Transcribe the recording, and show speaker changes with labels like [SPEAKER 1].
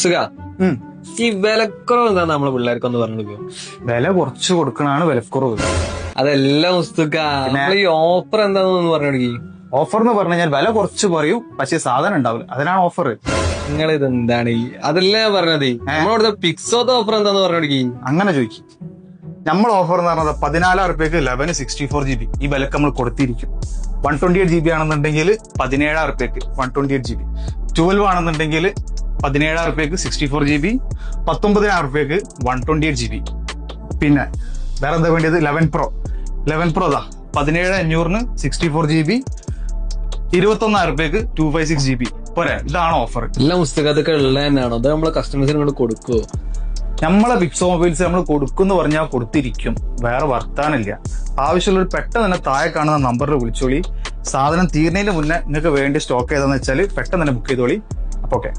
[SPEAKER 1] സുഖ ഈ വിലക്കുറവ് എന്താ നമ്മളെ പിള്ളേർക്കൊന്ന് പറഞ്ഞു
[SPEAKER 2] വില കുറച്ച് കൊടുക്കണാണ് വിലക്കുറവ്.
[SPEAKER 1] അതെല്ലാം മുസ്തുക്ക ഈ ഓഫർ എന്താന്ന് പറഞ്ഞു കൊടുക്കി.
[SPEAKER 2] ഓഫർ എന്ന് പറഞ്ഞു കഴിഞ്ഞാൽ വില കുറച്ച് പറയും, പക്ഷെ സാധനം ഉണ്ടാവില്ല, അതിനാണ് ഓഫർ.
[SPEAKER 1] നിങ്ങൾ ഇതെന്താണ് അതല്ലേ ഞാൻ പറഞ്ഞത്. നമ്മളിവിടുത്തെ പിക്സോത്തെ ഓഫർ എന്താന്ന് പറഞ്ഞു കൊടുക്കി.
[SPEAKER 2] അങ്ങനെ ചോദിക്കും. നമ്മൾ ഓഫർ എന്ന് പറഞ്ഞത് 14,000 റുപ്യക്ക് 11/64 GB ഈ വിലക്ക് നമ്മൾ കൊടുത്തിരിക്കും. 128 GB ആണെന്നുണ്ടെങ്കിൽ 17,000 റുപ്യക്ക് 128 GB. 12 ആണെന്നുണ്ടെങ്കിൽ 17,000 റുപ്യക്ക് 64 GB. 19,000 റുപ്യക്ക് 128 GB. പിന്നെ വേറെ എന്താ വേണ്ടിയത്? 11 Pro ദാ 17,500-ന് 64 GB. 21,000 റുപ്യക്ക് 256 GB പോരെ. ഇതാണ് ഓഫർ.
[SPEAKER 1] എല്ലാ പുസ്തകത്തൊക്കെ ഉള്ള തന്നെയാണോ? അത് നമ്മളെ കസ്റ്റമേഴ്സിന് കൊണ്ട് കൊടുക്കുവോ?
[SPEAKER 2] നമ്മളെ പിക്സോ മൊബൈൽസ് നമ്മൾ കൊടുക്കുന്നു പറഞ്ഞാൽ കൊടുത്തിരിക്കും, വേറെ വർത്താനില്ല. ആവശ്യമുള്ളൊരു പെട്ടെന്ന് തന്നെ താഴെ കാണുന്ന നമ്പറിൽ വിളിച്ചോളി. സാധനം തീർന്നതിന് മുന്നേ നിങ്ങൾക്ക് വേണ്ടി സ്റ്റോക്ക് ഏതാന്ന് വെച്ചാൽ പെട്ടെന്ന് തന്നെ ബുക്ക് ചെയ്തോളി. അപ്പൊ ഓക്കെ.